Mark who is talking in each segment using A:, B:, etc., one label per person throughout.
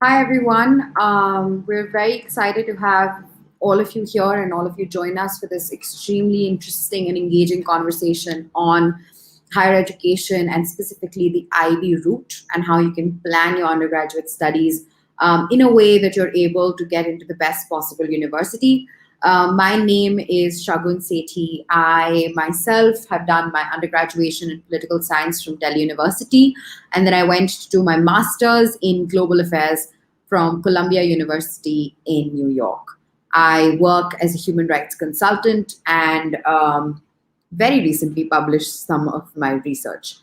A: Hi, everyone. We're very excited to have all of you here and all of you join us for this extremely interesting and engaging conversation on higher education and specifically the IB route and how you can plan your undergraduate studies in a way that you're able to get into the best possible university. My name is Shagun Sethi. I myself have done my undergraduate in political science from Delhi University, and then I went to do my master's in global affairs from Columbia University in New York. I work as a human rights consultant and very recently published some of my research.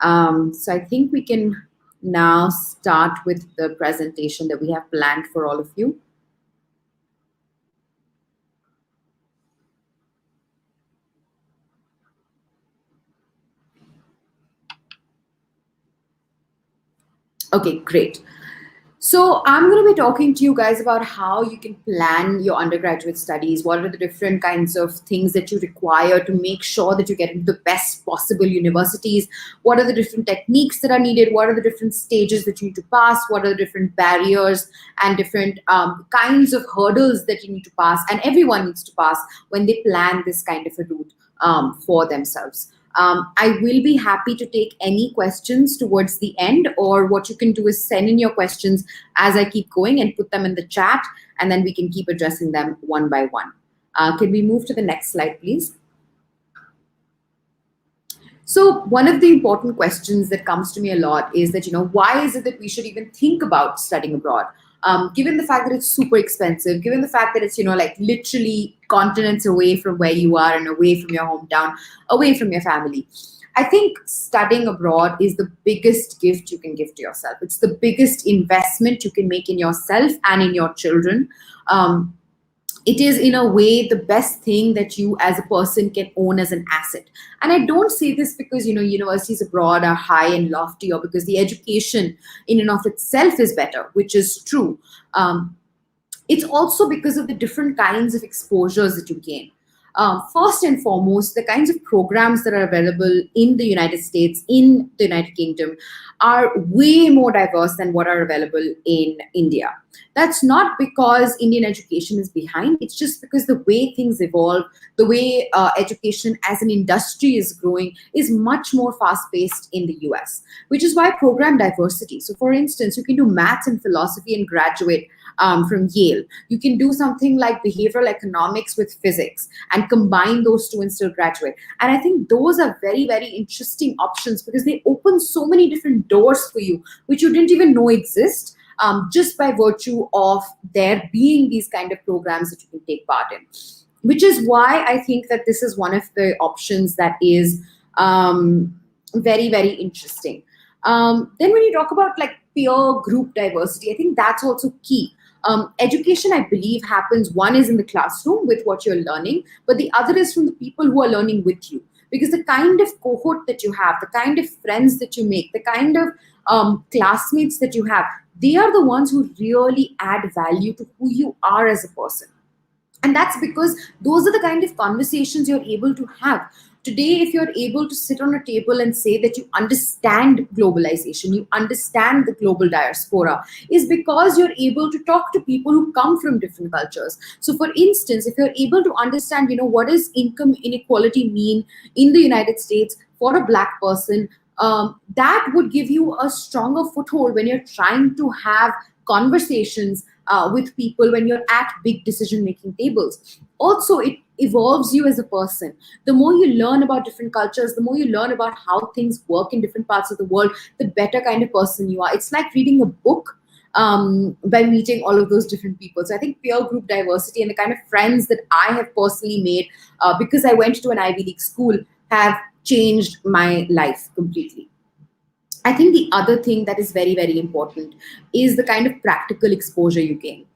A: So I think we can now start with the presentation that we have planned for all of you. Okay, great. So I'm going to be talking to you guys about how you can plan your undergraduate studies. What are the different kinds of things that you require to make sure that you get into the best possible universities? What are the different techniques that are needed? What are the different stages that you need to pass? What are the different barriers and different kinds of hurdles that you need to pass? And everyone needs to pass when they plan this kind of a route for themselves. I will be happy to take any questions towards the end, or what you can do is send in your questions as I keep going and put them in the chat, and then we can keep addressing them one by one. Can we move to the next slide, please? So one of the important questions that comes to me a lot is that, why is it that we should even think about studying abroad? Given the fact that it's super expensive, given the fact that it's, like literally continents away from where you are and away from your hometown, away from your family. I think studying abroad is the biggest gift you can give to yourself. It's the biggest investment you can make in yourself and in your children. It is in a way the best thing that you as a person can own as an asset. And I don't say this because universities abroad are high and lofty, or because the education in and of itself is better, which is true. It's also because of the different kinds of exposures that you gain. First and foremost, the kinds of programs that are available in the United States, in the United Kingdom, are way more diverse than what are available in India. That's not because Indian education is behind. It's just because the way things evolve, the way education as an industry is growing is much more fast-paced in the US, which is why program diversity. So for instance, you can do maths and philosophy and graduate from Yale. You can do something like behavioral economics with physics and combine those two and still graduate. And I think those are very, very interesting options because they open so many different doors for you, which you didn't even know exist. Just by virtue of there being these kind of programs that you can take part in, which is why I think that this is one of the options that is very, very interesting. Then when you talk about like peer group diversity, I think that's also key. Education, I believe, happens, one is in the classroom with what you're learning, but the other is from the people who are learning with you. Because the kind of cohort that you have, the kind of friends that you make, the kind of classmates that you have, they are the ones who really add value to who you are as a person. And that's because those are the kind of conversations you're able to have. Today, if you're able to sit on a table and say that you understand globalization, you understand the global diaspora, is because you're able to talk to people who come from different cultures. So for instance, if you're able to understand, what does income inequality mean in the United States for a Black person, that would give you a stronger foothold when you're trying to have conversations with people, when you're at big decision-making tables. Also, it evolves you as a person. The more you learn about different cultures, the more you learn about how things work in different parts of the world, the better kind of person you are. It's like reading a book by meeting all of those different people. So I think peer group diversity and the kind of friends that I have personally made because I went to an Ivy League school have changed my life completely. I think the other thing that is very, very important is the kind of practical exposure you gain.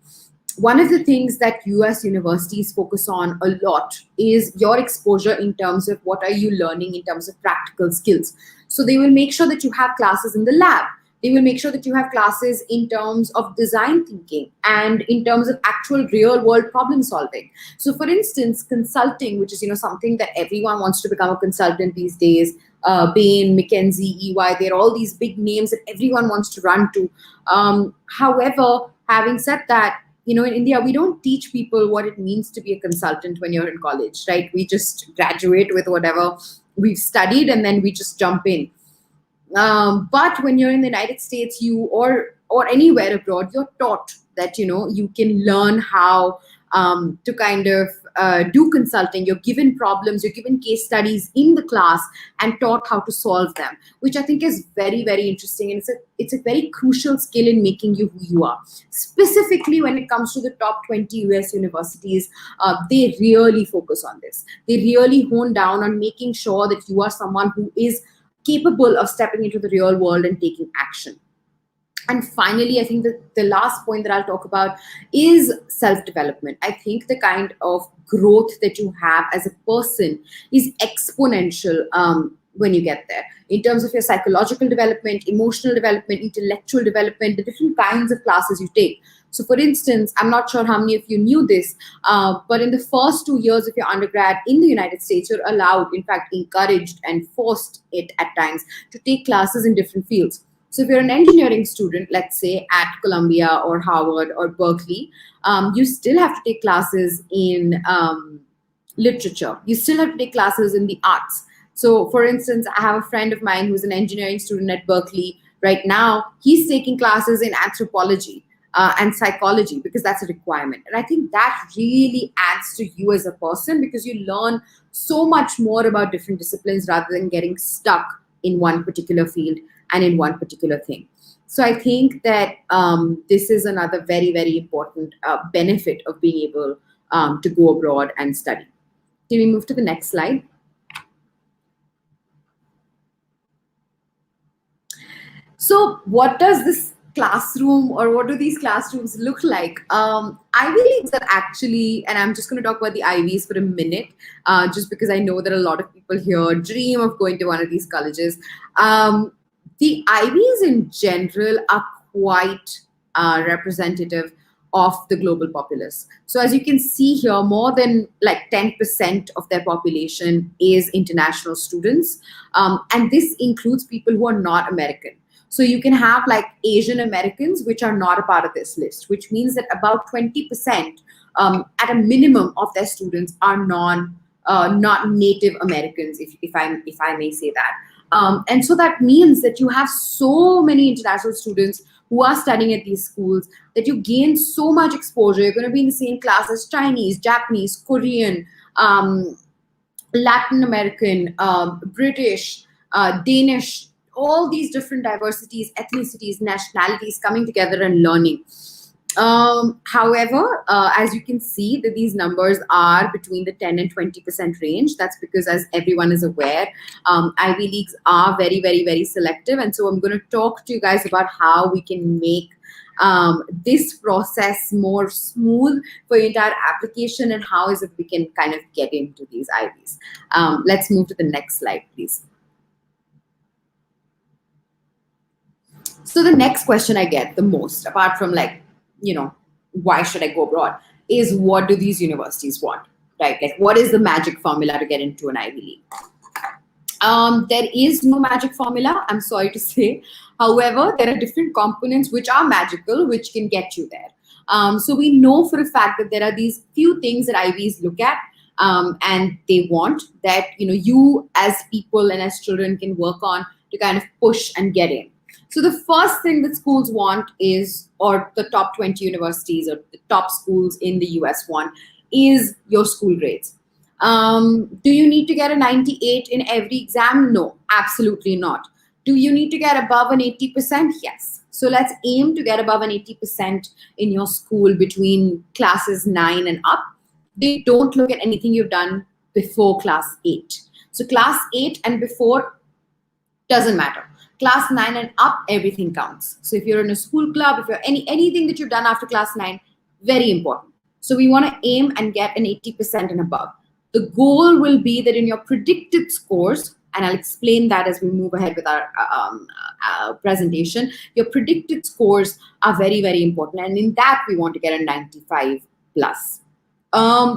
A: One of the things that US universities focus on a lot is your exposure in terms of what are you learning in terms of practical skills. So they will make sure that you have classes in the lab. They will make sure that you have classes in terms of design thinking and in terms of actual real world problem solving. So for instance, consulting, which is something that everyone wants to become a consultant these days. Bain, McKinsey, EY. They're all these big names that everyone wants to run to. However, having said that, in India, we don't teach people what it means to be a consultant when you're in college, right? We just graduate with whatever we've studied and then we just jump in. But when you're in the United States, or anywhere abroad, you're taught that you can learn how to kind of do consulting. You're given problems, you're given case studies in the class, and taught how to solve them, which I think is very, very interesting, and it's a very crucial skill in making you who you are. Specifically, when it comes to the top 20 US universities, they really focus on this. They really hone down on making sure that you are someone who is capable of stepping into the real world and taking action. And finally, I think that the last point that I'll talk about is self-development. I think the kind of growth that you have as a person is exponential when you get there, in terms of your psychological development, emotional development, intellectual development, the different kinds of classes you take. So for instance, I'm not sure how many of you knew this, but in the first 2 years of your undergrad in the United States, you're allowed, in fact, encouraged and forced it at times to take classes in different fields. So if you're an engineering student, let's say at Columbia or Harvard or Berkeley, you still have to take classes in literature. You still have to take classes in the arts. So for instance, I have a friend of mine who's an engineering student at Berkeley. Right now, he's taking classes in anthropology and psychology because that's a requirement. And I think that really adds to you as a person, because you learn so much more about different disciplines rather than getting stuck in one particular field and in one particular thing. So I think that this is another very, very important benefit of being able to go abroad and study. Can we move to the next slide? So what does this classroom, or what do these classrooms look like? Ivy Leagues are actually, and I'm just going to talk about the Ivies for a minute, just because I know that a lot of people here dream of going to one of these colleges. The Ivies in general are quite representative of the global populace. So as you can see here, more than like 10% of their population is international students. And this includes people who are not American. So you can have like Asian Americans, which are not a part of this list, which means that about 20% at a minimum of their students are not Native Americans, if I may say that. And so that means that you have so many international students who are studying at these schools that you gain so much exposure. You're going to be in the same class as Chinese, Japanese, Korean, Latin American, British, Danish, all these different diversities, ethnicities, nationalities coming together and learning. However, as you can see, that these numbers are between the 10 and 20% range. That's because, as everyone is aware, Ivy Leagues are very, very, very selective. And so I'm going to talk to you guys about how we can make this process more smooth for your entire application, and how is it we can kind of get into these Ivies. Let's move to the next slide, please. So the next question I get the most, apart from like, why should I go abroad, is what do these universities want, right? Like, what is the magic formula to get into an Ivy League? There is no magic formula, I'm sorry to say. However, there are different components which are magical, which can get you there. So we know for a fact that there are these few things that Ivies look at, and they want that, you as people and as children can work on to kind of push and get in. So the first thing that schools want is, or the top 20 universities or the top schools in the US want, is your school grades. Do you need to get a 98 in every exam? No, absolutely not. Do you need to get above an 80%? Yes. So let's aim to get above an 80% in your school between classes 9 and up. They don't look at anything you've done before class 8. So class 8 and before doesn't matter. Class 9 and up, everything counts. So if you're in a school club, if you're anything that you've done after class 9, very important. So we want to aim and get an 80% and above. The goal will be that in your predicted scores, and I'll explain that as we move ahead with our presentation, your predicted scores are very, very important. And in that, we want to get a 95 plus.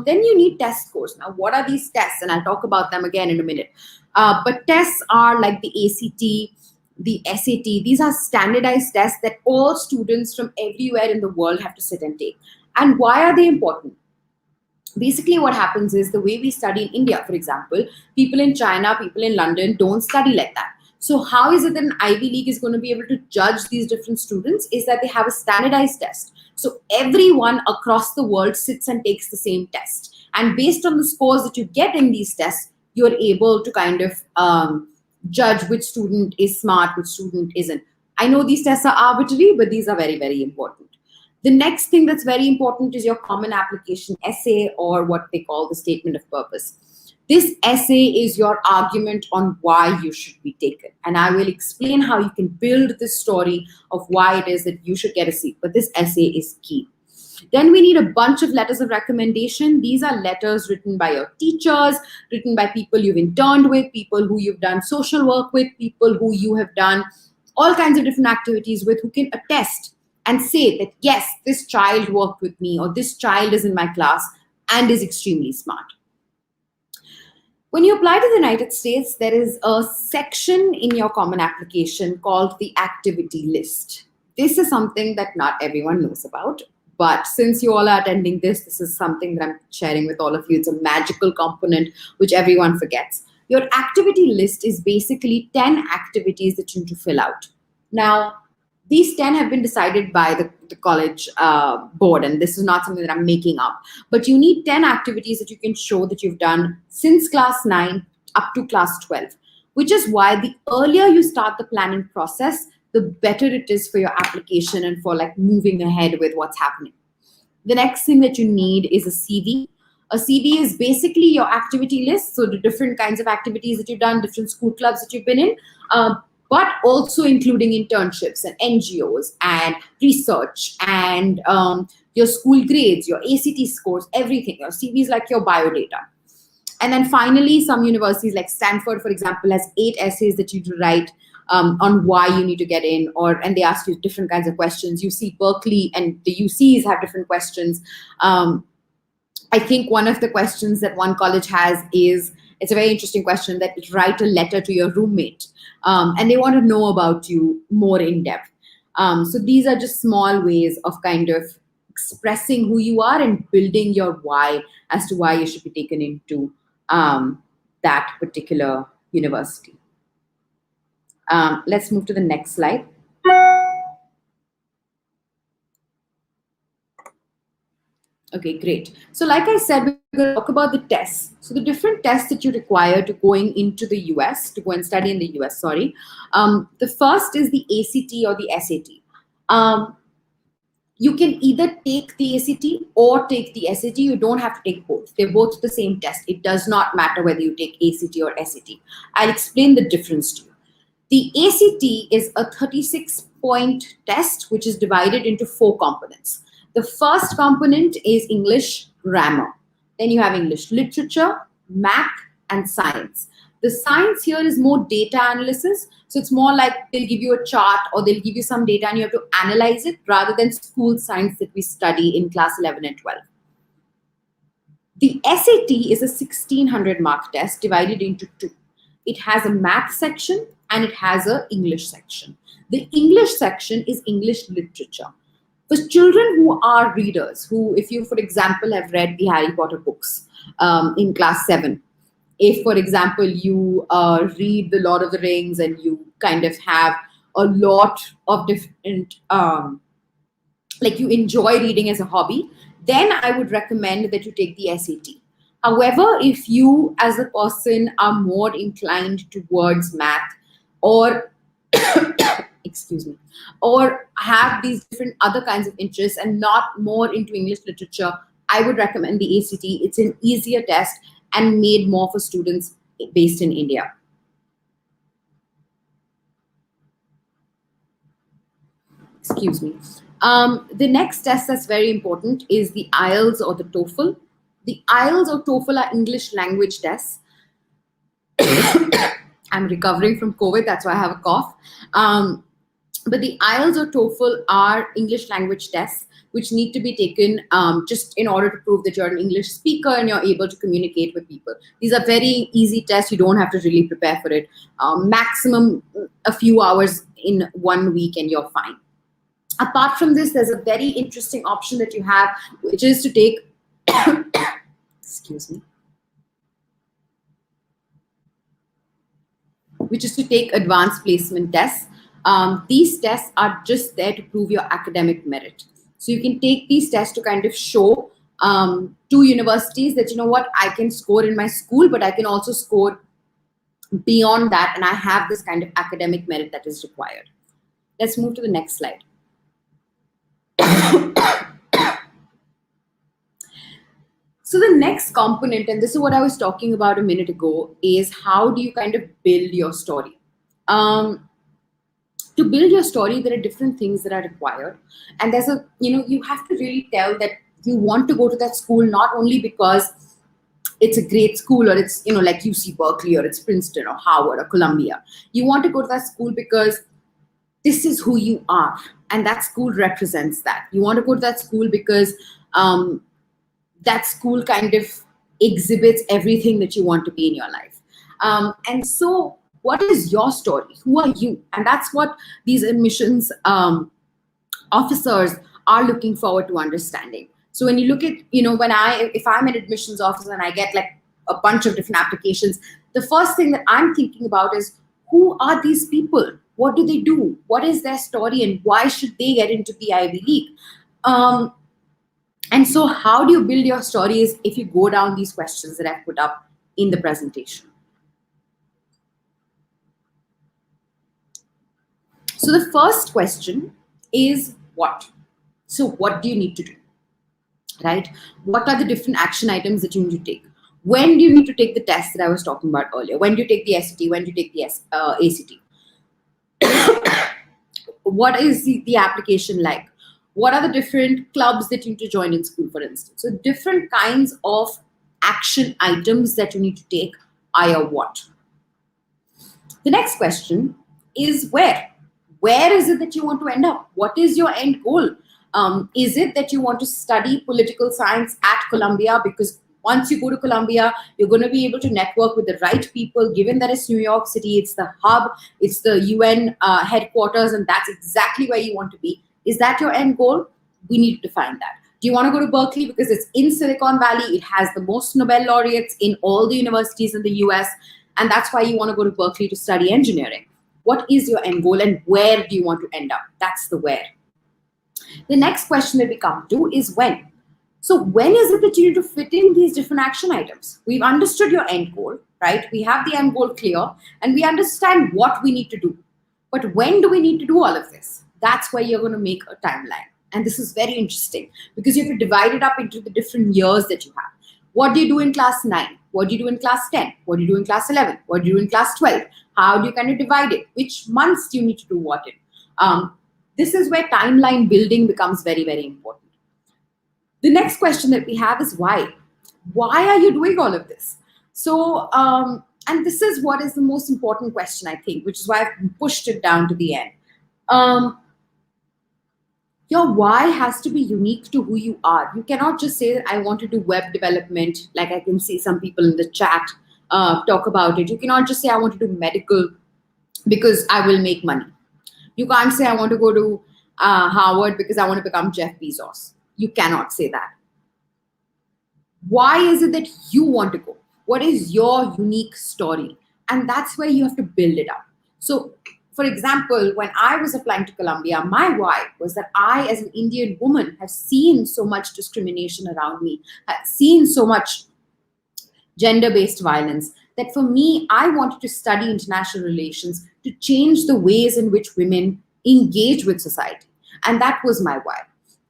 A: Then you need test scores. Now, what are these tests? And I'll talk about them again in a minute. But tests are like the ACT, the SAT. These are standardized tests that all students from everywhere in the world have to sit and take. And why are they important? Basically, what happens is the way we study in India, for example, people in China, people in London don't study like that. So how is it that an Ivy League is going to be able to judge these different students? Is that they have a standardized test. So everyone across the world sits and takes the same test. And based on the scores that you get in these tests, you're able to kind of judge which student is smart, which student isn't. I know these tests are arbitrary, but these are very, very important. The next thing that's very important is your common application essay, or what they call the statement of purpose. This essay is your argument on why you should be taken. And I will explain how you can build this story of why it is that you should get a seat. But this essay is key. Then we need a bunch of letters of recommendation. These are letters written by your teachers, written by people you've interned with, people who you've done social work with, people who you have done all kinds of different activities with, who can attest and say that, yes, this child worked with me, or this child is in my class and is extremely smart. When you apply to the United States, there is a section in your common application called the activity list. This is something that not everyone knows about, but since you all are attending this, this is something that I'm sharing with all of you. It's a magical component which everyone forgets. Your activity list is basically 10 activities that you need to fill out. Now, these 10 have been decided by the college board, and this is not something that I'm making up. But you need 10 activities that you can show that you've done since class 9 up to class 12, which is why the earlier you start the planning process, the better it is for your application and for like moving ahead with what's happening. The next thing that you need is a CV. A CV is basically your activity list, so the different kinds of activities that you've done, different school clubs that you've been in, but also including internships and NGOs and research and your school grades, your ACT scores, everything. Your CV is like your biodata. And then finally, some universities like Stanford, for example, has 8 essays that you need to write on why you need to get in, and they ask you different kinds of questions. You see Berkeley and the UCs have different questions. I think one of the questions that one college has is, it's a very interesting question, that write a letter to your roommate. And they want to know about you more in depth. So these are just small ways of kind of expressing who you are and building your why as to why you should be taken into that particular university. Let's move to the next slide. Okay, great. So like I said, we're going to talk about the tests. So the different tests that you require to going into the US, to go and study in the US, sorry. The first is the ACT or the SAT. You can either take the ACT or take the SAT. You don't have to take both. They're both the same test. It does not matter whether you take ACT or SAT. I'll explain the difference to you. The ACT is a 36-point test, which is divided into 4 components. The first component is English grammar. Then you have English literature, math, and science. The science here is more data analysis. So it's more like they'll give you a chart or they'll give you some data and you have to analyze it, rather than school science that we study in class 11 and 12. The SAT is a 1600 mark test divided into 2. It has a math section and it has an English section. The English section is English literature. For children who are readers, who, if you, for example, have read the Harry Potter books in class 7, if, for example, you read The Lord of the Rings and you kind of have a lot of different, like you enjoy reading as a hobby, then I would recommend that you take the SAT. However, if you as a person are more inclined towards math or excuse me, or have these different other kinds of interests and not more into English literature, I would recommend the ACT. It's an easier test and made more for students based in India. Excuse me. The next test that's very important is the Ielts or the TOEFL. The Ielts or TOEFL are English language tests. I'm recovering from COVID, that's why I have a cough. But the IELTS or TOEFL are English language tests which need to be taken just in order to prove that you're an English speaker and you're able to communicate with people. These are very easy tests. You don't have to really prepare for it. Maximum a few hours in 1 week and you're fine. Apart from this, there's a very interesting option that you have, which is to take, excuse me, which is to take advanced placement tests. These tests are just there to prove your academic merit. So you can take these tests to kind of show to universities that, you know what, I can score in my school, but I can also score beyond that, and I have this kind of academic merit that is required. Let's move to the next slide. So the next component, and this is what I was talking about a minute ago, is how do you kind of build your story? To build your story, there are different things that are required. And there's a, you have to really tell that you want to go to that school, not only because it's a great school or it's, like UC Berkeley or it's Princeton or Harvard or Columbia. You want to go to that school because this is who you are. And that school represents that. You want to go to that school because that school kind of exhibits everything that you want to be in your life. And so what is your story? Who are you? And that's what these admissions officers are looking forward to understanding. So when you look at, if I'm an admissions officer and I get like a bunch of different applications, the first thing that I'm thinking about is, who are these people? What do they do? What is their story? And why should they get into the Ivy League? And so how do you build your stories if you go down these questions that I've put up in the presentation? So the first question is what? So what do you need to do, right? What are the different action items that you need to take? When do you need to take the test that I was talking about earlier? When do you take the SAT? When do you take the ACT? What is the application like? What are the different clubs that you need to join in school, for instance? So different kinds of action items that you need to take are your what. The next question is where? Where is it that you want to end up? What is your end goal? Is it that you want to study political science at Columbia? Because once you go to Columbia, you're going to be able to network with the right people, given that it's New York City, it's the hub, it's the UN headquarters, and that's exactly where you want to be. Is that your end goal? We need to define that. Do you want to go to Berkeley because it's in Silicon Valley? It has the most Nobel laureates in all the universities in the US, and that's why you want to go to Berkeley to study engineering. What is your end goal and where do you want to end up? That's the where. The next question that we come to is when. So when is it that you need to fit in these different action items? We've understood your end goal, right? We have the end goal clear and we understand what we need to do. But when do we need to do all of this? That's where you're going to make a timeline. And this is very interesting because you have to divide it up into the different years that you have. What do you do in class 9? What do you do in class 10? What do you do in class 11? What do you do in class 12? How do you kind of divide it? Which months do you need to do what in? This is where timeline building becomes very, very important. The next question that we have is why? Why are you doing all of this? So, and this is what is the most important question, I think, which is why I've pushed it down to the end. Your why has to be unique to who you are. You cannot just say that I want to do web development, like I can see some people in the chat talk about it. You cannot just say I want to do medical because I will make money. You can't say I want to go to Harvard because I want to become Jeff Bezos. You cannot say that. Why is it that you want to go? What is your unique story? And that's where you have to build it up. So, for example, when I was applying to Columbia, my why was that I, as an Indian woman, have seen so much discrimination around me, have seen so much gender-based violence, that for me, I wanted to study international relations to change the ways in which women engage with society. And that was my why.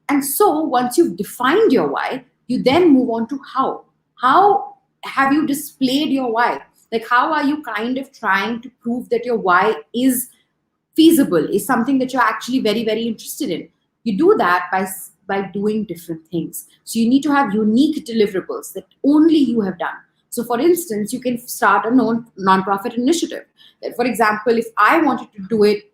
A: And so once you've defined your why, you then move on to how. How have you displayed your why? Like, how are you kind of trying to prove that your why is feasible, is something that you're actually very, very interested in? You do that by doing different things. So you need to have unique deliverables that only you have done. So, for instance, you can start a non-profit initiative. For example, if I wanted to do it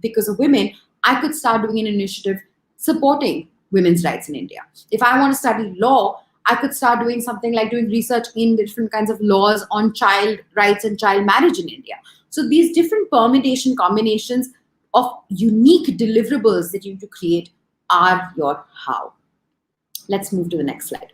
A: because of women, I could start doing an initiative supporting women's rights in India. If I want to study law, I could start doing something like doing research in different kinds of laws on child rights and child marriage in India. So these different permutation combinations of unique deliverables that you need to create are your how. Let's move to the next slide.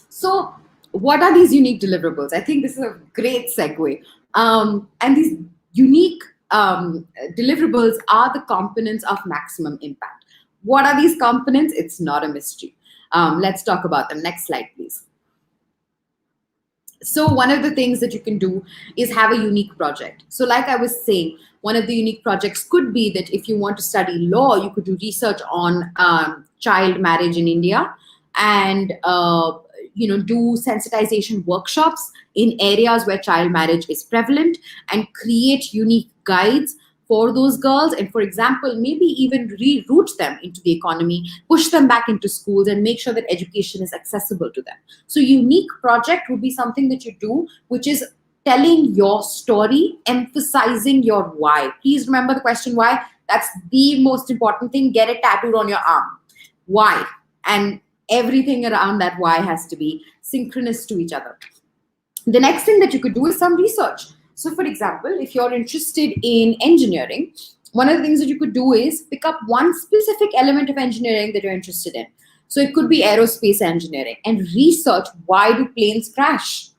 A: So, what are these unique deliverables? I think this is a great segue. And these unique deliverables are the components of maximum impact. What are these components? It's not a mystery. Let's talk about them. Next slide, please. So one of the things that you can do is have a unique project. So like I was saying, one of the unique projects could be that if you want to study law, you could do research on child marriage in India and do sensitization workshops in areas where child marriage is prevalent and create unique guides for those girls, and for example, maybe even reroute them into the economy, push them back into schools, and make sure that education is accessible to them. So unique project would be something that you do, which is telling your story, emphasizing your why. Please remember the question why. That's the most important thing. Get it tattooed on your arm. Why? And everything around that why has to be synchronous to each other. The next thing that you could do is some research. So for example, if you're interested in engineering, one of the things that you could do is pick up one specific element of engineering that you're interested in. So it could be aerospace engineering and research why do planes crash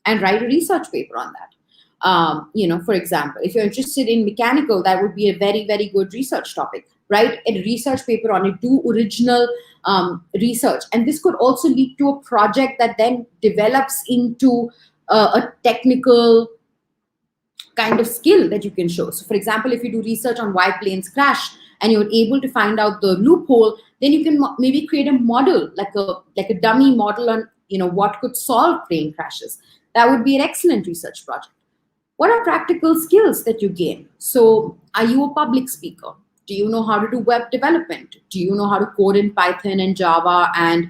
A: and write a research paper on that. For example, if you're interested in mechanical, that would be a very, very good research topic. Write a research paper on it, do original research. And this could also lead to a project that then develops into a technical kind of skill that you can show. So for example, if you do research on why planes crash and you're able to find out the loophole, then you can maybe create a model, like a dummy model on what could solve plane crashes. That would be an excellent research project. What are practical skills that you gain? So are you a public speaker? Do you know how to do web development? Do you know how to code in Python and Java and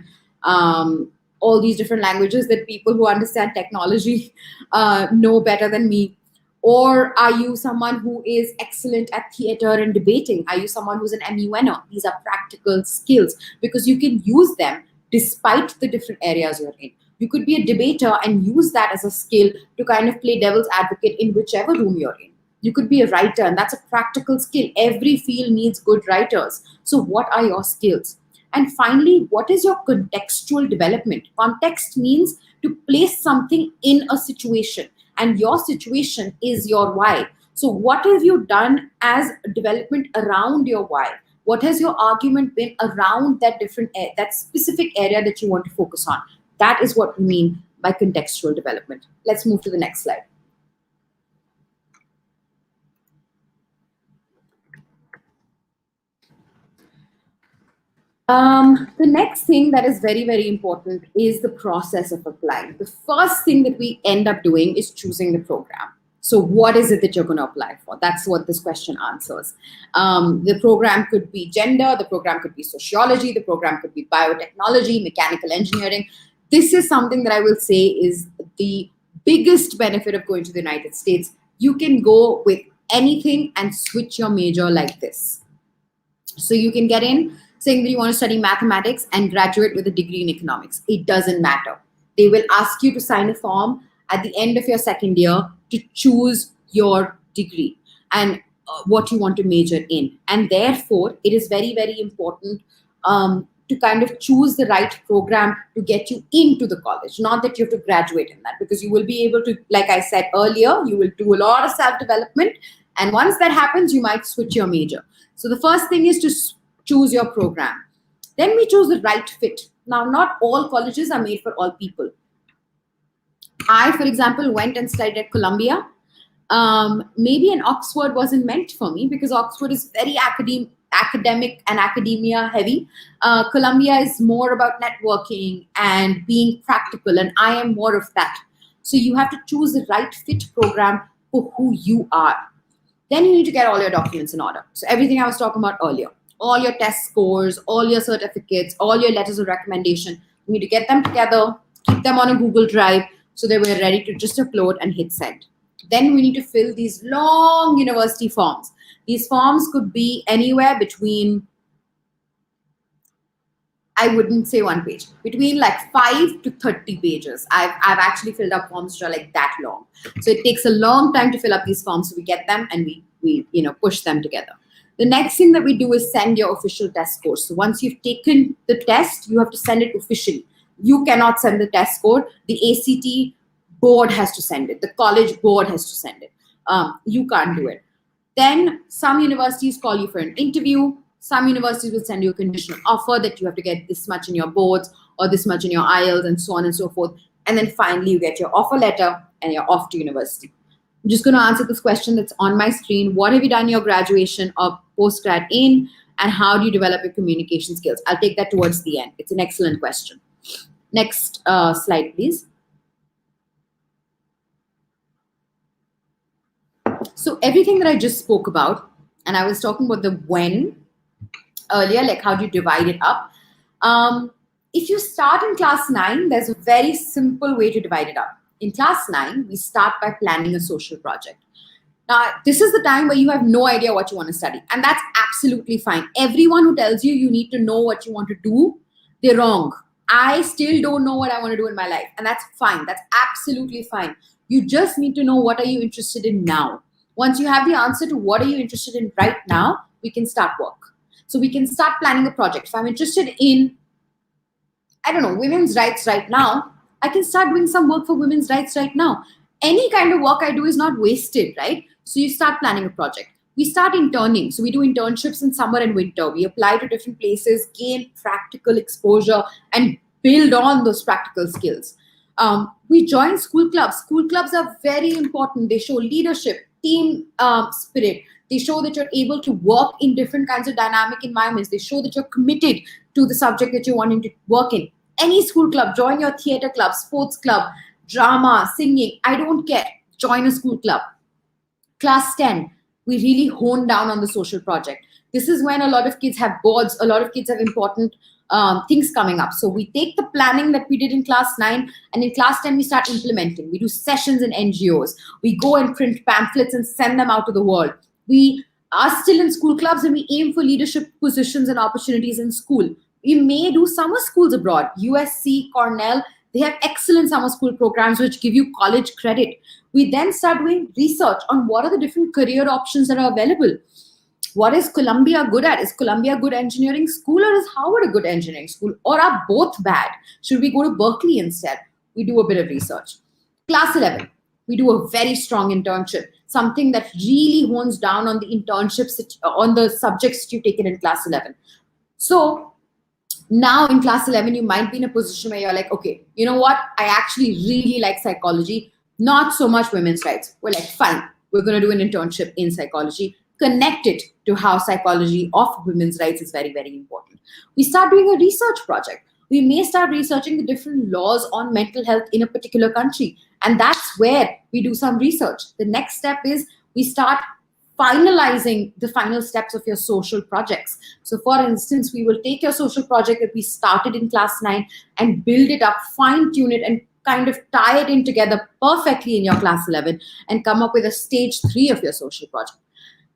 A: all these different languages that people who understand technology know better than me? Or are you someone who is excellent at theater and debating? Are you someone who's an MUNer? These are practical skills because you can use them despite the different areas you're in. You could be a debater and use that as a skill to kind of play devil's advocate in whichever room you're in. You could be a writer, and that's a practical skill. Every field needs good writers. So what are your skills? And finally, what is your contextual development? Context means to place something in a situation. And your situation is your why. So what have you done as development around your why? What has your argument been around that specific area that you want to focus on? That is what we mean by contextual development. Let's move to the next slide. The next thing that is very, very important is the process of applying. The first thing that we end up doing is choosing the program. So what is it that you're going to apply for? That's what this question answers. The program could be gender, the program could be sociology, the program could be biotechnology, mechanical engineering. This is something that I will say is the biggest benefit of going to the United States. You can go with anything and switch your major like this. So you can get in saying that you want to study mathematics and graduate with a degree in economics. It doesn't matter. They will ask you to sign a form at the end of your second year to choose your degree and what you want to major in. And therefore, it is very, very important to kind of choose the right program to get you into the college. Not that you have to graduate in that, because you will be able to, like I said earlier, you will do a lot of self-development. And once that happens, you might switch your major. So the first thing is to choose your program. Then we choose the right fit. Now, not all colleges are made for all people. I, for example, went and studied at Columbia. Maybe an Oxford wasn't meant for me because Oxford is very academic and academia heavy. Columbia is more about networking and being practical, and I am more of that. So you have to choose the right fit program for who you are. Then you need to get all your documents in order. So everything I was talking about earlier. all your test scores, all your certificates, all your letters of recommendation. We need to get them together, keep them on a Google Drive so that we're ready to just upload and hit send. Then we need to fill these long university forms. These forms could be anywhere between, I wouldn't say one page, between like 5 to 30 pages. I've actually filled up forms that are like that long. So it takes a long time to fill up these forms. So we get them and we push them together. The next thing that we do is send your official test score. So once you've taken the test, you have to send it officially. You cannot send the test score. The ACT board has to send it. The college board has to send it. You can't do it. Then some universities call you for an interview. Some universities will send you a conditional offer that you have to get this much in your boards or this much in your Ielts and so on and so forth. And then finally you get your offer letter and you're off to university. I'm just going to answer this question that's on my screen. What have you done your graduation or postgrad in, and how do you develop your communication skills? I'll take that towards the end. It's an excellent question. Next slide, please. So everything that I just spoke about, and I was talking about the when earlier, like how do you divide it up? If you start in class 9, there's a very simple way to divide it up. In class 9, we start by planning a social project. Now, this is the time where you have no idea what you want to study, and that's absolutely fine. Everyone who tells you you need to know what you want to do, they're wrong. I still don't know what I want to do in my life, and that's fine. That's absolutely fine. You just need to know what are you interested in now. Once you have the answer to what are you interested in right now, we can start work. So we can start planning a project. If I'm interested in, I don't know, women's rights right now, I can start doing some work for women's rights right now. Any kind of work I do is not wasted, right? So you start planning a project. We start interning. So we do internships in summer and winter. We apply to different places, gain practical exposure, and build on those practical skills. We join school clubs. School clubs are very important. They show leadership, team spirit. They show that you're able to work in different kinds of dynamic environments. They show that you're committed to the subject that you're wanting to work in. Any school club, join your theater club, sports club, drama, singing, I don't care. Join a school club. Class 10, we really hone down on the social project. This is when a lot of kids have boards, a lot of kids have important things coming up. So we take the planning that we did in class 9, and in class 10, we start implementing. We do sessions in NGOs. We go and print pamphlets and send them out to the world. We are still in school clubs, and we aim for leadership positions and opportunities in school. We may do summer schools abroad. USC, Cornell, they have excellent summer school programs which give you college credit. We then start doing research on what are the different career options that are available. What is Columbia good at? Is Columbia a good engineering school, or is Howard a good engineering school? Or are both bad? Should we go to Berkeley instead? We do a bit of research. Class 11, we do a very strong internship, something that really hones down on the internships, on the subjects that you've taken in class 11. So now in class 11, you might be in a position where you're like, okay, you know what? I actually really like psychology, not so much women's rights. We're like, fine, we're going to do an internship in psychology, connect it to how psychology of women's rights is very, very important. We start doing a research project. We may start researching the different laws on mental health in a particular country. And that's where we do some research. The next step is we start finalizing the final steps of your social projects. So for instance, we will take your social project that we started in class 9 and build it up, fine tune it, and kind of tie it in together perfectly in your class 11 and come up with a stage 3 of your social project.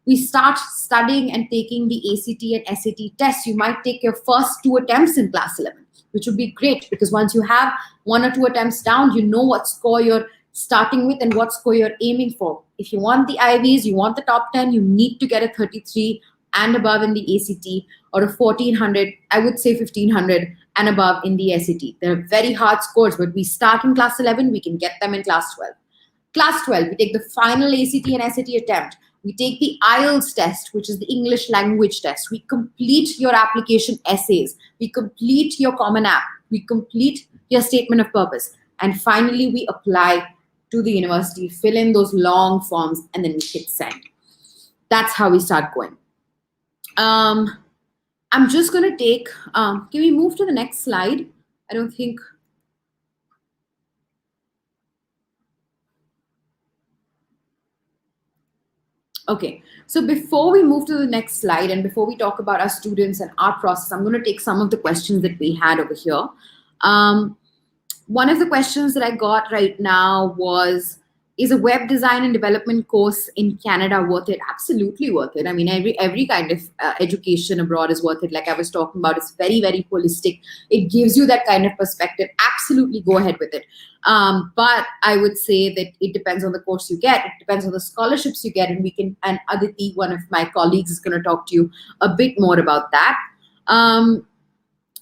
A: We start studying and taking the ACT and SAT tests. You might take your first 2 attempts in class 11, which would be great because once you have 1 or 2 attempts down, you know what score you're starting with and what score you're aiming for. If you want the IVs, you want the top 10, you need to get a 33 and above in the ACT, or a 1400, I would say 1500 and above in the SAT. They're very hard scores, but we start in class 11, we can get them in class 12. Class 12, we take the final ACT and SAT attempt. We take the Ielts test, which is the English language test. We complete your application essays. We complete your common app. We complete your statement of purpose. And finally, we apply to the university, fill in those long forms, and then we hit send. That's how we start going. I'm just going to take, can we move to the next slide? I don't think. Okay, so before we move to the next slide and before we talk about our students and our process, I'm going to take some of the questions that we had over here. Um, One of the questions that I got right now was, is a web design and development course in Canada worth it? Absolutely worth it. I mean, every kind of education abroad is worth it. Like I was talking about, it's very, very holistic. It gives you that kind of perspective. Absolutely go ahead with it. But I would say that it depends on the course you get. It depends on the scholarships you get. And Aditi, one of my colleagues, is going to talk to you a bit more about that.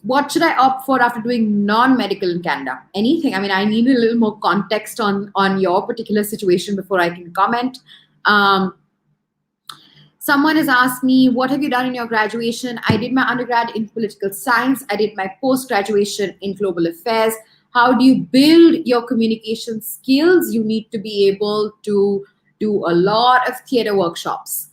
A: What should I opt for after doing non-medical in Canada? Anything. I mean, I need a little more context on your particular situation before I can comment. Someone has asked me, what have you done in your graduation? I did my undergrad in political science. I did my post-graduation in global affairs. How do you build your communication skills? You need to be able to do a lot of theater workshops.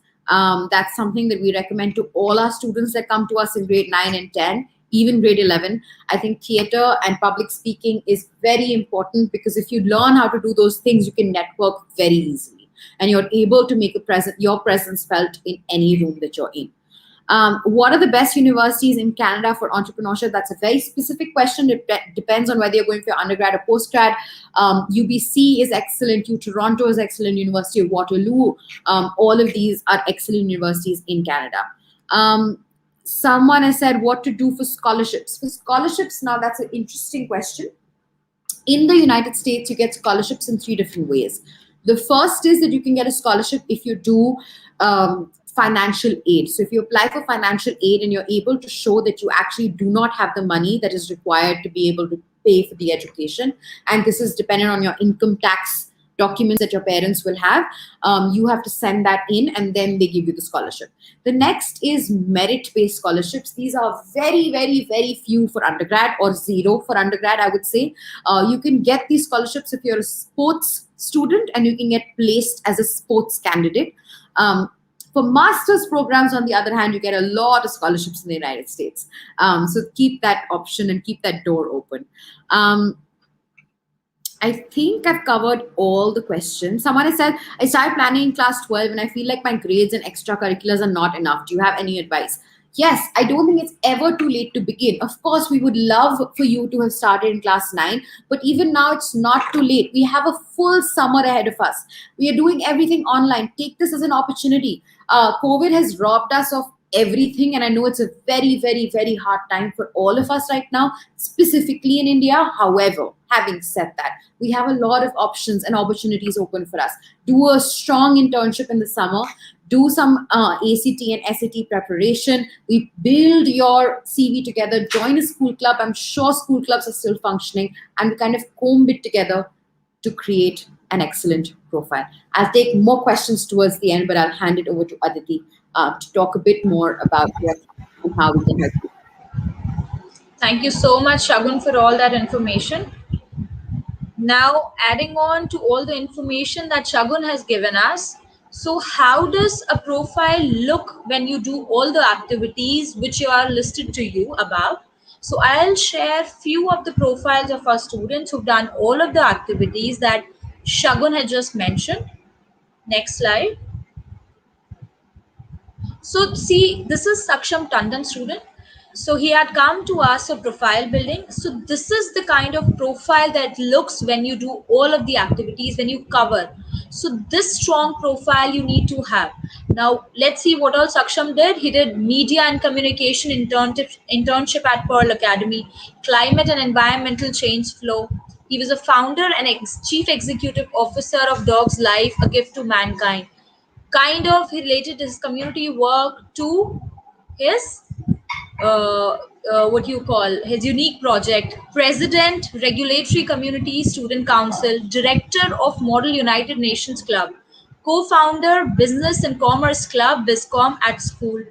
A: That's something that we recommend to all our students that come to us in grade 9 and 10. Even grade 11, I think theater and public speaking is very important, because if you learn how to do those things, you can network very easily and you're able to make your presence felt in any room that you're in. What are the best universities in Canada for entrepreneurship? That's a very specific question. It depends on whether you're going for your undergrad or postgrad. UBC is excellent. Toronto is excellent. University of Waterloo. All of these are excellent universities in Canada. Someone has said what to do for scholarships. For scholarships, now that's an interesting question. In the United States, you get scholarships in 3 different ways. The first is that you can get a scholarship if you do financial aid. So if you apply for financial aid and you're able to show that you actually do not have the money that is required to be able to pay for the education, and this is dependent on your income tax documents that your parents will have, you have to send that in and then they give you the scholarship. The next is merit-based scholarships. These are very, very, very few for undergrad, or zero for undergrad, I would say. You can get these scholarships if you're a sports student and you can get placed as a sports candidate. For master's programs, on the other hand, you get a lot of scholarships in the United States. So keep that option and keep that door open. I think I've covered all the questions. Someone has said, I started planning in class 12 and I feel like my grades and extracurriculars are not enough. Do you have any advice? Yes, I don't think it's ever too late to begin. Of course, we would love for you to have started in class 9, but even now it's not too late. We have a full summer ahead of us. We are doing everything online. Take this as an opportunity. COVID has robbed us of everything, and I know it's a very, very, very hard time for all of us right now, specifically in India. However, having said that, we have a lot of options and opportunities open for us. Do a strong internship in the summer. Do some ACT and SAT preparation. We build your CV together. Join a school club. I'm sure school clubs are still functioning, and we kind of comb it together to create an excellent profile. I'll take more questions towards the end, but I'll hand it over to Aditi to talk a bit more about what and how we can help you.
B: Thank you so much, Shagun, for all that information. Now, adding on to all the information that Shagun has given us, so how does a profile look when you do all the activities which are listed to you above? So I'll share few of the profiles of our students who've done all of the activities that Shagun had just mentioned. Next slide. So see, this is Saksham Tandon student. So he had come to us for profile building. So this is the kind of profile that looks when you do all of the activities, when you cover. So this strong profile you need to have. Now let's see what all Saksham did. He did media and communication internship at Pearl Academy, climate and environmental change flow. He was a founder and chief executive officer of Dog's Life, a gift to mankind. Kind of related his community work to his what you call his unique project, president regulatory community student council, director of Model United Nations Club, co-founder business and commerce club Biscom at school.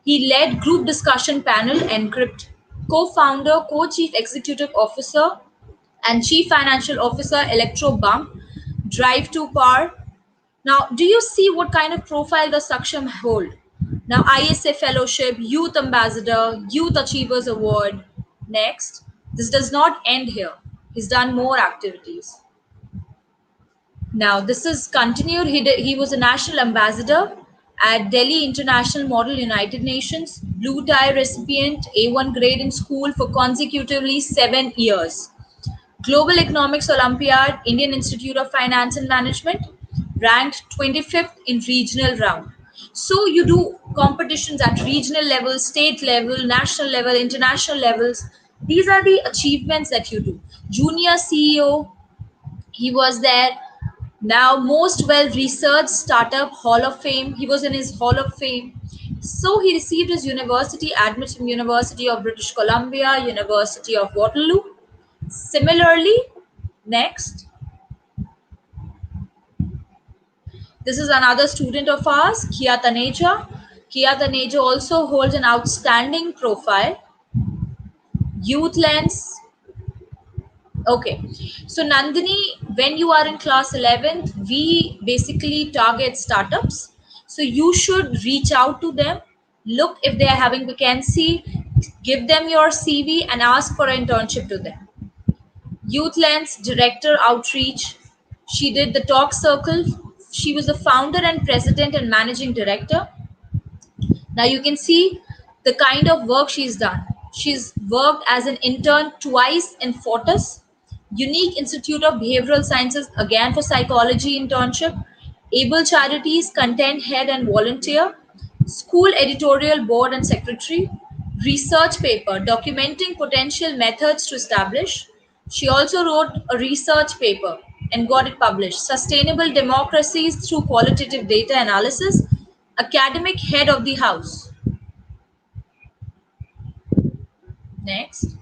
B: He led group discussion panel Encrypt, co-founder, co-chief executive officer and chief financial officer Electro Bump, Drive to Power. Now, do you see what kind of profile does Saksham hold? Now, ISA Fellowship, Youth Ambassador, Youth Achievers Award. Next, this does not end here. He's done more activities. Now, this is continued. He was a national ambassador At Delhi International Model United Nations, blue tie recipient, A1 grade in school for consecutively 7 years. Global Economics Olympiad, Indian Institute of Finance and Management, ranked 25th in regional round. So you do competitions at regional level, state level, national level, international levels. These are the achievements that you do. Junior CEO, he was there. Now, most well researched startup Hall of Fame. He was in his Hall of Fame. So he received his university admits from University of British Columbia, University of Waterloo. Similarly, next, this is another student of ours, Kia Taneja. Kia Taneja also holds an outstanding profile. Youth Lens. Okay, so Nandini, when you are in class 11th, we basically target startups. So you should reach out to them, look if they are having vacancy, give them your CV and ask for an internship to them. Youth Lens Director Outreach. She did the Talk Circle. She was the founder and president and managing director. Now you can see the kind of work she's done. She's worked as an intern twice in Fortis, Unique Institute of Behavioral Sciences, again for psychology internship, Able Charities, content head and volunteer, school editorial board and secretary, research paper documenting potential methods to establish. She also wrote a research paper and got it published, Sustainable Democracies Through Qualitative Data Analysis, academic head of the house. Next.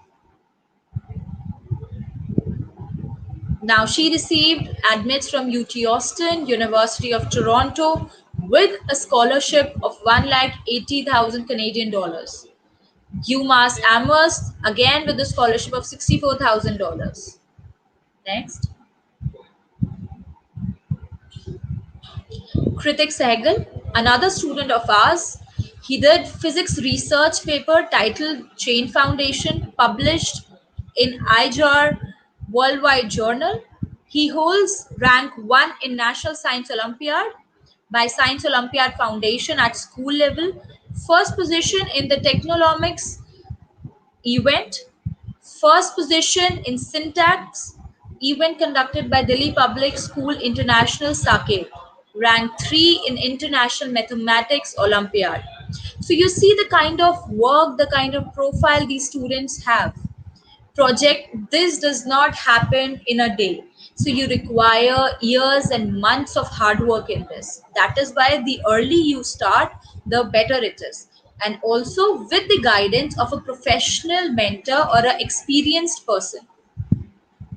B: Now she received admits from UT Austin, University of Toronto with a scholarship of 1,80,000 Canadian dollars. UMass Amherst again with a scholarship of $64,000. Next. Kritik Sehgal, another student of ours, he did physics research paper titled Chain Foundation, published in IJAR Worldwide Journal. He holds rank 1 in National Science Olympiad by Science Olympiad Foundation at school level, first position in the Technolomics event, first position in syntax event conducted by Delhi Public School International Saket, ranked 3 in International Mathematics Olympiad. So you see the kind of work, the kind of profile these students have. Project, this does not happen in a day. So you require years and months of hard work in this. That is why the early you start, the better it is. And also with the guidance of a professional mentor or an experienced person.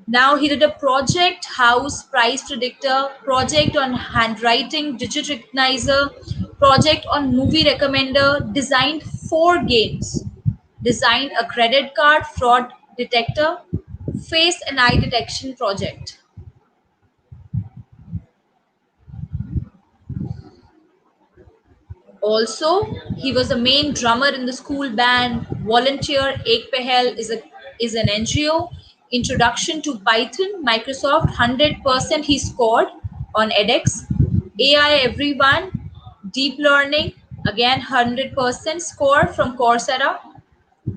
B: Now he did a project house price predictor, project on handwriting digit recognizer, project on movie recommender, designed 4 games, designed a credit card fraud detector, face and eye detection project. Also, he was the main drummer in the school band. Volunteer Ek Pehel is an NGO. Introduction to Python, Microsoft 100% he scored on edX. AI Everyone, Deep Learning, again 100% score from Coursera.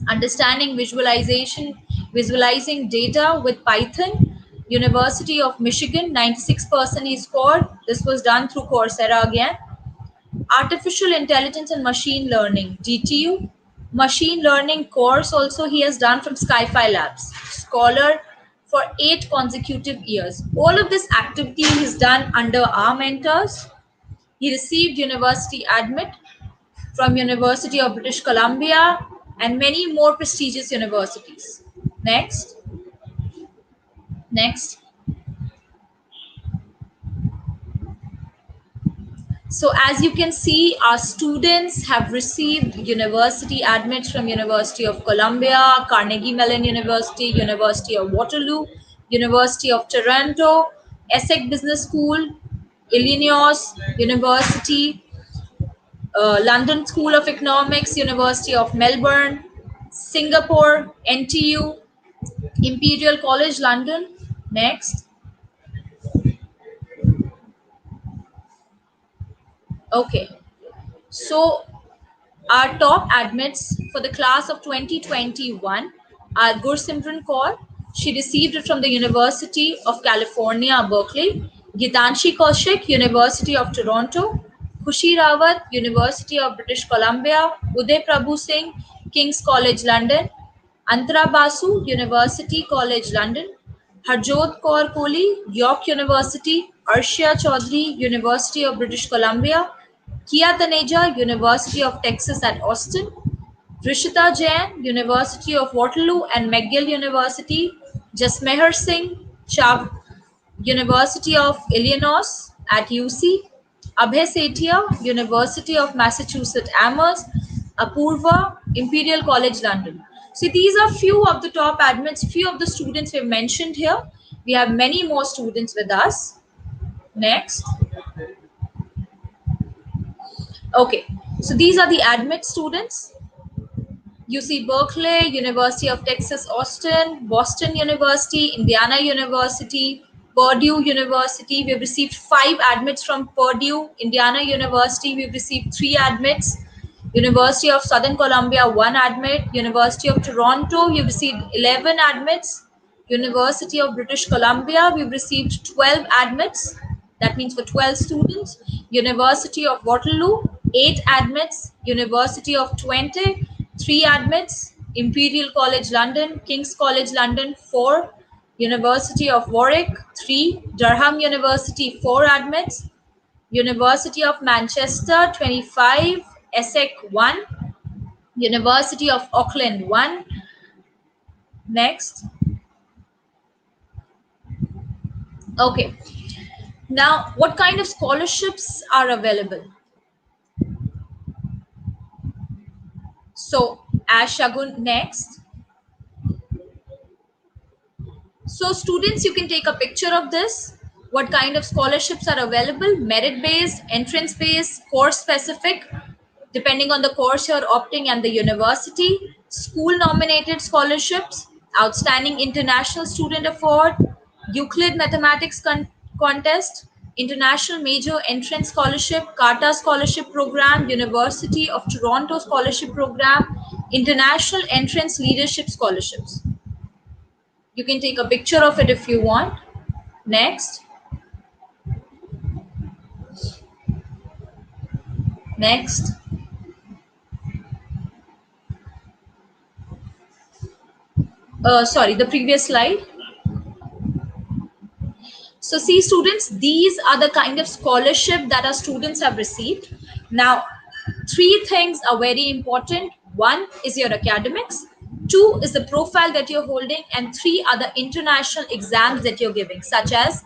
B: Understanding visualizing data with Python. University of Michigan 96% he scored. This was done through Coursera again. Artificial Intelligence and Machine Learning, DTU. Machine Learning course also he has done from Sci-Fi Labs. Scholar for 8 consecutive years. All of this activity he's done under our mentors. He received university admit from University of British Columbia and many more prestigious universities. Next. Next. So as you can see, our students have received university admits from University of Columbia, Carnegie Mellon University, University of Waterloo, University of Toronto, Essex Business School, Illinois University, London School of Economics, University of Melbourne, Singapore, NTU, Imperial College London. Next. Okay. So our top admits for the class of 2021 are Gursimran Kaur. She received it from the University of California, Berkeley. Gitanshi Kaushik, University of Toronto. Khushi Rawat, University of British Columbia. Uday Prabhu Singh, King's College London. Antara Basu, University College London. Harjot Kaur Kohli, York University. Arshia Chaudhary, University of British Columbia. Kia Taneja, University of Texas at Austin. Rishita Jain, University of Waterloo and McGill University. Jasmeher Singh, University of Illinois at UC. Abhay Sethia, University of Massachusetts Amherst. Apurva, Imperial College London. So these are few of the top admits, few of the students we've mentioned here. We have many more students with us. Next. Okay, so these are the admit students. UC Berkeley, University of Texas Austin, Boston University, Indiana University, Purdue University. We've received 5 admits from Purdue, Indiana University. We've received 3 admits. University of Southern Columbia, 1 admit. University of Toronto, we've received 11 admits. University of British Columbia, we've received 12 admits. That means for 12 students. University of Waterloo, 8 admits. University of Twente, 3 admits. Imperial College London, King's College London, 4. University of Warwick, 3. Durham University, 4 admits. University of Manchester, 25. Essex, 1. University of Auckland, 1. Next. Okay. Now, what kind of scholarships are available? So, as Shagun, next. So, students, you can take a picture of this. What kind of scholarships are available? Merit-based, entrance-based, course-specific, depending on the course you're opting and the university. School-nominated scholarships, outstanding international student award, Euclid mathematics contest, international major entrance scholarship, Carta scholarship program, University of Toronto scholarship program, international entrance leadership scholarships. You can take a picture of it if you want. Next. Next. Sorry, the previous slide. So see students, these are the kind of scholarship that our students have received. Now, 3 things are very important. 1 is your academics, 2 is the profile that you're holding, and 3 are the international exams that you're giving, such as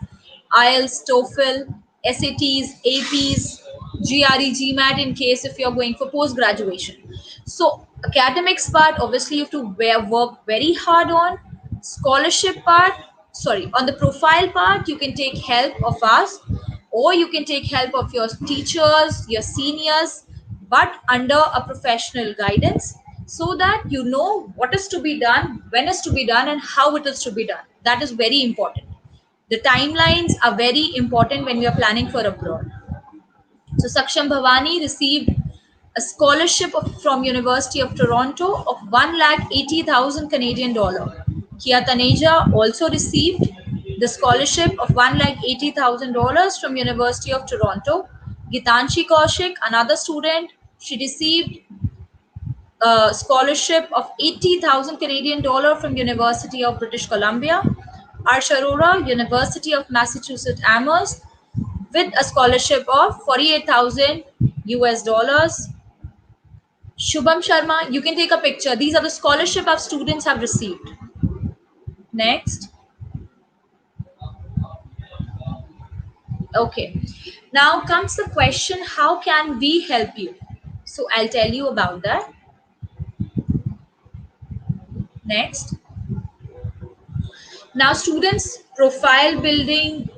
B: Ielts, TOEFL, SATs, APs, GRE, GMAT in case if you're going for post-graduation. So academics part, obviously you have to work very hard on. Scholarship part, sorry, on the profile part, you can take help of us, or you can take help of your teachers, your seniors, but under a professional guidance, so that you know what is to be done, when is to be done, and how it is to be done. That is very important. The timelines are very important when we are planning for abroad. So Saksham Bhavani received a scholarship from University of Toronto of 1,80,000 Canadian dollar. Kia Taneja also received the scholarship of $1,80,000 from University of Toronto. Gitanshi Kaushik, another student, she received a scholarship of 80,000 Canadian dollar from University of British Columbia. Arsha Arora, University of Massachusetts Amherst, with a scholarship of 48,000 US dollars. Shubham Sharma, you can take a picture. These are the scholarship our students have received. Next. Okay. Now comes the question, how can we help you? So I'll tell you about that. Next. Now students, profile building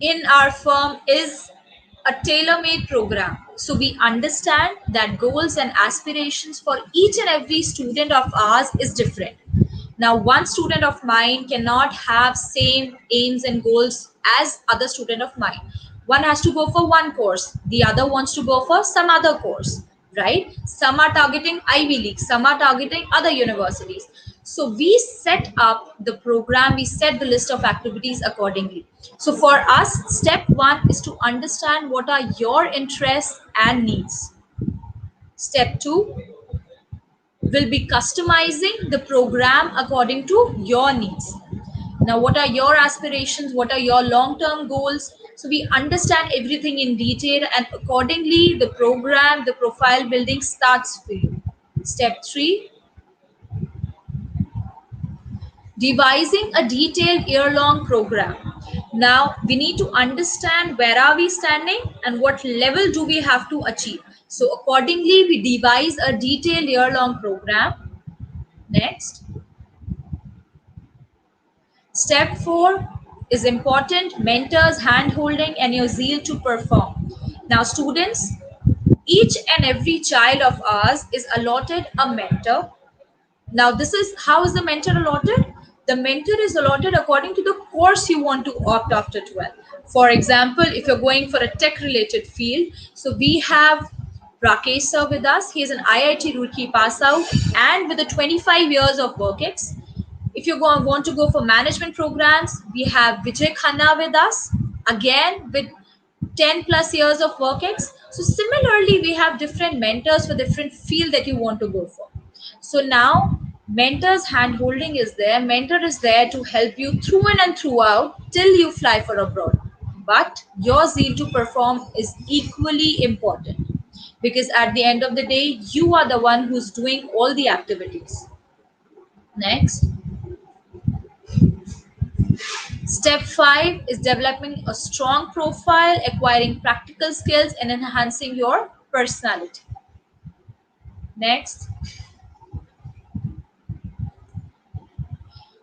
B: in our firm is a tailor-made program. So we understand that goals and aspirations for each and every student of ours is different. Now, one student of mine cannot have same aims and goals as other student of mine. One has to go for one course, the other wants to go for some other course, right? Some are targeting Ivy League, some are targeting other universities. So we set up the program, we set the list of activities accordingly. So for us, step one is to understand what are your interests and needs. Step two will be customizing the program according to your needs. Now, what are your aspirations? What are your long term goals? So, we understand everything in detail, and accordingly, the program, the profile building starts for you. Step three, devising a detailed year long program. Now, we need to understand where are we standing and what level do we have to achieve. So, accordingly, we devise a detailed year long program. Next. Step 4 is important, mentors, hand holding, and your zeal to perform. Now, students, each and every child of ours is allotted a mentor. Now, this is how is the mentor allotted? The mentor is allotted according to the course you want to opt after 12. For example, if you're going for a tech related field, so we have Rakesh sir with us. He is an IIT Roorkee pass out and with a 25 years of work ex. If you want to go for management programs, we have Vijay Khanna with us, again with 10 plus years of work ex. So similarly, we have different mentors for different field that you want to go for. So now mentor's hand holding is there. Mentor is there to help you through and throughout till you fly for abroad. But your zeal to perform is equally important because at the end of the day, you are the one who's doing all the activities. Next. Step 5 is developing a strong profile, acquiring practical skills, and enhancing your personality. Next.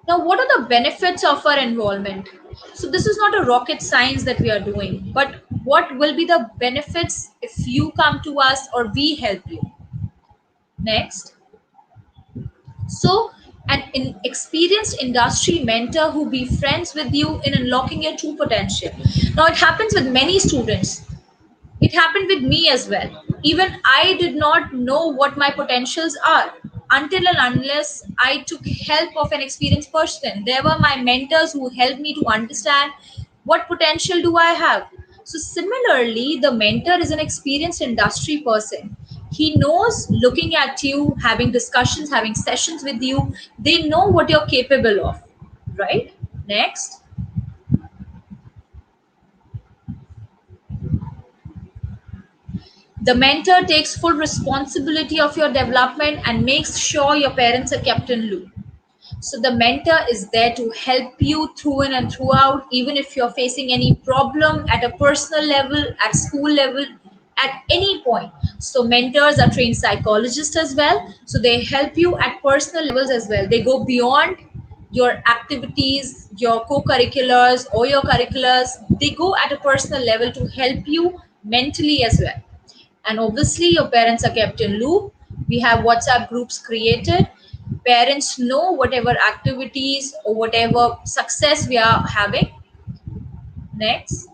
B: Now, what are the benefits of our involvement? So, this is not a rocket science that we are doing, but what will be the benefits if you come to us or we help you? Next. So, an experienced industry mentor who befriends with you in unlocking your true potential. Now, it happens with many students. It happened with me as well. Even I did not know what my potentials are until and unless I took help of an experienced person. There were my mentors who helped me to understand what potential do I have. So similarly, the mentor is an experienced industry person. He knows looking at you, having discussions, having sessions with you, they know what you're capable of, right? Next. The mentor takes full responsibility of your development and makes sure your parents are kept in loop. So the mentor is there to help you through in and throughout, even if you're facing any problem at a personal level, at school level, at any point. So mentors are trained psychologists as well. So they help you at personal levels as well. They go beyond your activities, your co-curriculars or your curriculars. They go at a personal level to help you mentally as well. And obviously your parents are kept in loop. We have WhatsApp groups created. Parents know whatever activities or whatever success we are having. Next.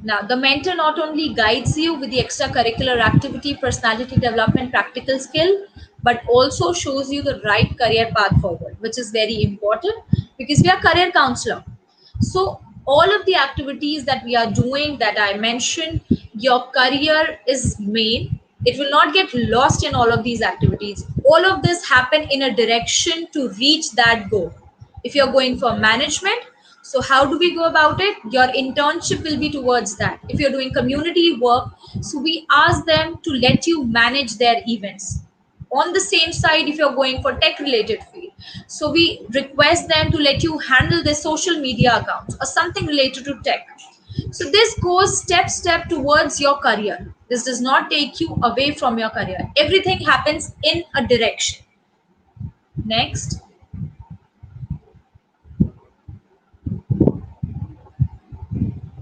B: Now the mentor not only guides you with the extracurricular activity, personality development, practical skill, but also shows you the right career path forward, which is very important because we are career counselor. So all of the activities that we are doing that I mentioned, your career is main. It will not get lost in all of these activities. All of this happen in a direction to reach that goal. If you're going for management, so how do we go about it? Your internship will be towards that. If you're doing community work, so we ask them to let you manage their events. On the same side, if you're going for tech related field, so we request them to let you handle their social media accounts or something related to tech. So this goes step towards your career. This does not take you away from your career. Everything happens in a direction. Next.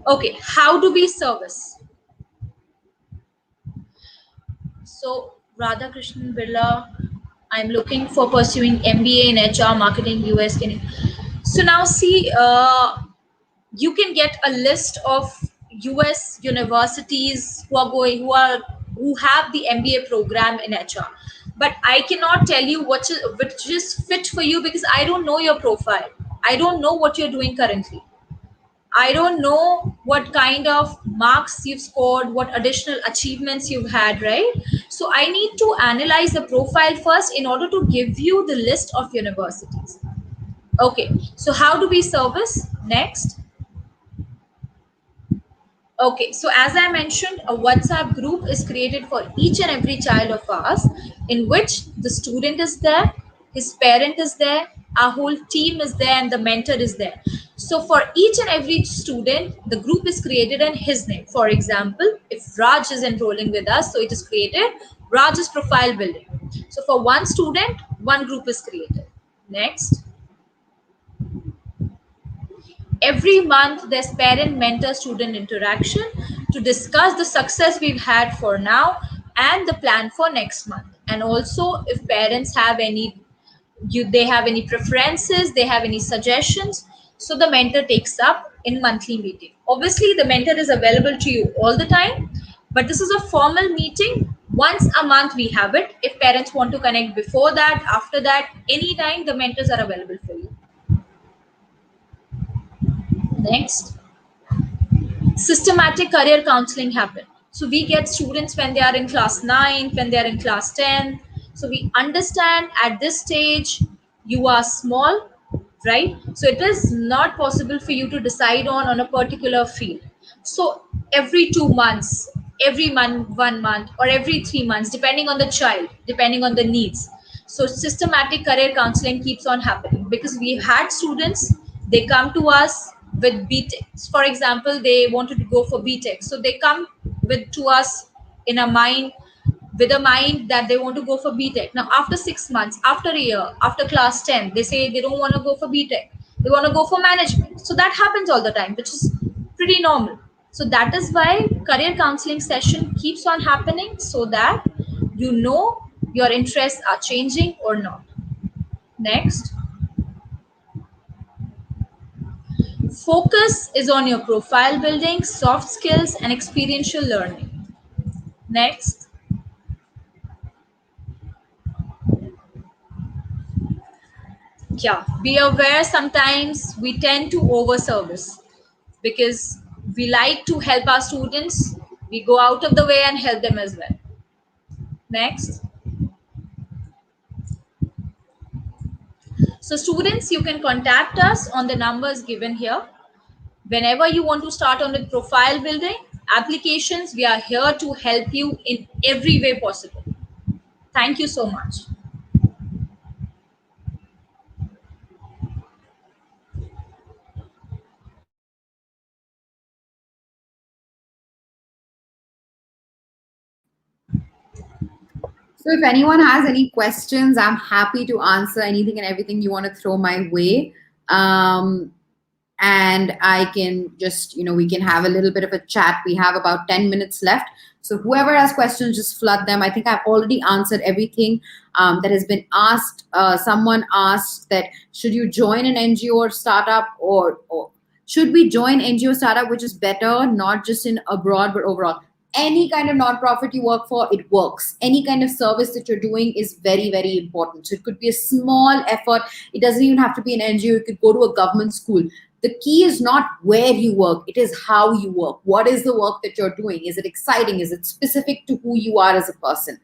B: Okay, how do we service? So, Radha Krishnan Birla, I'm looking for pursuing MBA in HR marketing US. So now see, you can get a list of US universities who have the MBA program in HR. But I cannot tell you which is fit for you because I don't know your profile. I don't know what you're doing currently. I don't know what kind of marks you've scored, what additional achievements you've had, right? So I need to analyze the profile first in order to give you the list of universities. Okay, so how do we service? Next. Okay, so as I mentioned, a WhatsApp group is created for each and every child of ours, in which the student is there, his parent is there, our whole team is there, and the mentor is there. So for each and every student, the group is created in his name. For example, if Raj is enrolling with us, so it is created Raj's profile building. So for one student, one group is created. Next. Every month, there's parent mentor student interaction to discuss the success we've had for now and the plan for next month. And also, if parents have they have any preferences, they have any suggestions, so the mentor takes up in monthly meeting. Obviously, the mentor is available to you all the time, but this is a formal meeting. Once a month we have it. If parents want to connect before that, after that, anytime the mentors are available for you. Next. Systematic career counseling happen. So we get students when they are in class 9, when they are in class 10. So we understand at this stage you are small, right? So it is not possible for you to decide on a particular field. So every 2 months, every month, 1 month, or every 3 months, depending on the child, depending on the needs. So systematic career counseling keeps on happening because we've had students, they come to us with BTech. For example, they wanted to go for BTech. So they come to us in a mind with a mind that they want to go for BTech. Now, after 6 months, after a year, after class 10, they say they don't want to go for BTech. They want to go for management. So that happens all the time, which is pretty normal. So that is why career counseling session keeps on happening so that you know your interests are changing or not. Next. Focus is on your profile building, soft skills, and experiential learning. Next. Yeah, be aware sometimes we tend to over service because we like to help our students. We go out of the way and help them as well. Next. So students, you can contact us on the numbers given here. Whenever you want to start on with profile building, applications, we are here to help you in every way possible. Thank you so much.
A: So if anyone has any questions, I'm happy to answer anything and everything you want to throw my way. And I can just, we can have a little bit of a chat. We have about 10 minutes left. So whoever has questions, just flood them. I think I've already answered everything that has been asked. Someone asked that should you join an NGO or startup or should we join NGO startup, which is better, not just in abroad, but overall. Any kind of nonprofit you work for, it works. Any kind of service that you're doing is very, very important. So it could be a small effort. It doesn't even have to be an NGO. You could go to a government school. The key is not where you work, it is how you work. What is the work that you're doing? Is it exciting? Is it specific to who you are as a person?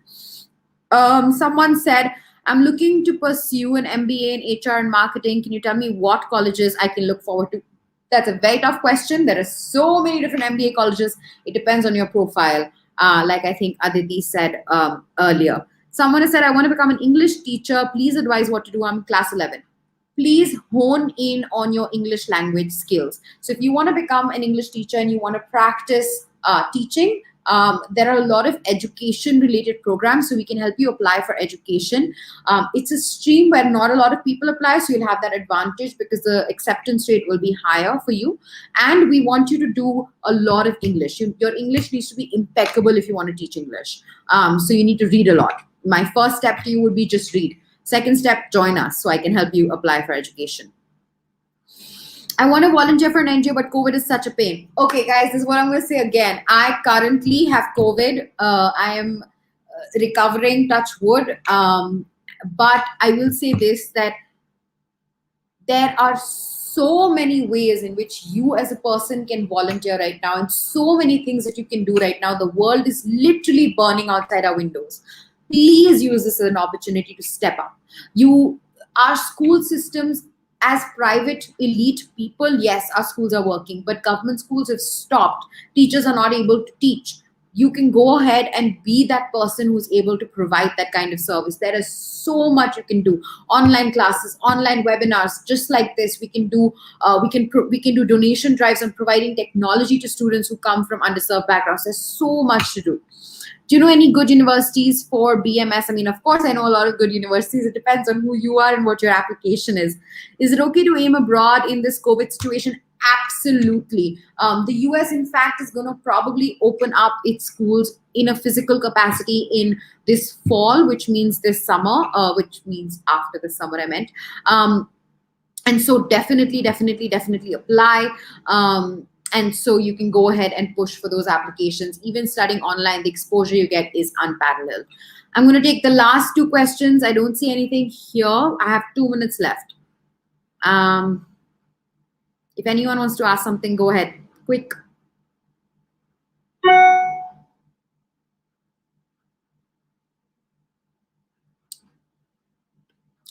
A: Someone said, I'm looking to pursue an MBA in HR and marketing. Can you tell me what colleges I can look forward to? That's a very tough question. There are so many different MBA colleges. It depends on your profile. Like I think Aditi said earlier. Someone has said, I want to become an English teacher. Please advise what to do. I'm class 11. Please hone in on your English language skills. So if you want to become an English teacher and you want to practice teaching, there are a lot of education related programs, so we can help you apply for education. It's a stream where not a lot of people apply, so you'll have that advantage because the acceptance rate will be higher for you. And we want you to do a lot of English. Your English needs to be impeccable if you want to teach English. So you need to read a lot. My first step to you would be just read. Second step, join us so I can help you apply for education. I want to volunteer for an NGO, but COVID is such a pain. Okay, guys, this is what I'm going to say again. I currently have COVID. I am recovering, touch wood. But I will say this, that there are so many ways in which you as a person can volunteer right now, and so many things that you can do right now. The world is literally burning outside our windows. Please use this as an opportunity to step up. You, our school systems, as private elite people, yes, our schools are working, but government schools have stopped. Teachers are not able to teach. You can go ahead and be that person who's able to provide that kind of service. There is so much you can do. Online classes, online webinars, just like this. We can do we can do donation drives on providing technology to students who come from underserved backgrounds. There's so much to do. Do you know any good universities for BMS? I mean, of course, I know a lot of good universities. It depends on who you are and what your application is. Is it okay to aim abroad in this COVID situation? Absolutely. The US, in fact, is going to probably open up its schools in a physical capacity in this fall, which means this summer, which means after the summer, I meant. And so definitely apply. And so you can go ahead and push for those applications. Even studying online, the exposure you get is unparalleled. I'm going to take the last two questions. I don't see anything here. I have 2 minutes left. If anyone wants to ask something, go ahead. Quick.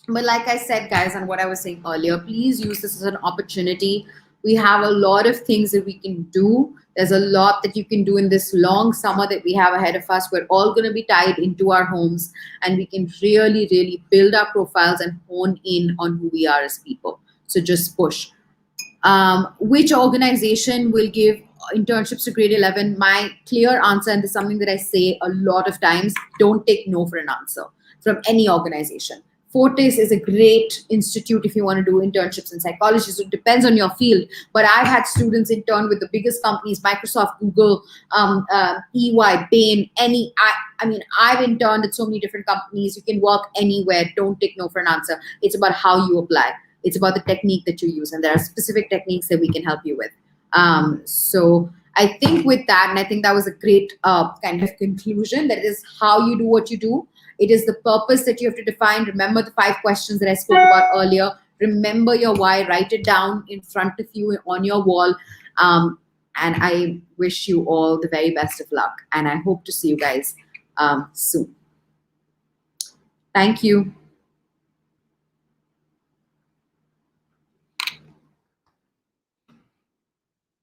A: But like I said, guys, and what I was saying earlier, please use this as an opportunity. We have a lot of things that we can do. There's a lot that you can do in this long summer that we have ahead of us. We're all going to be tied into our homes, and we can really build our profiles and hone in on who we are as people. So just push. Which organization will give internships to grade 11? My clear answer, and this is something that I say a lot of times, don't take no for an answer from any organization. Fortis is a great institute if you want to do internships in psychology. So it depends on your field. But I've had students intern with the biggest companies, Microsoft, Google, EY, Bain, I mean, I've interned at so many different companies. You can work anywhere. Don't take no for an answer. It's about how you apply. It's about the technique that you use. And there are specific techniques that we can help you with. So I think with that, and I think that was a great kind of conclusion, that is how you do what you do. It is the purpose that you have to define. Remember the 5 questions that I spoke about earlier. Remember your why. Write it down in front of you on your wall. And I wish you all the very best of luck. And I hope to see you guys soon. Thank you.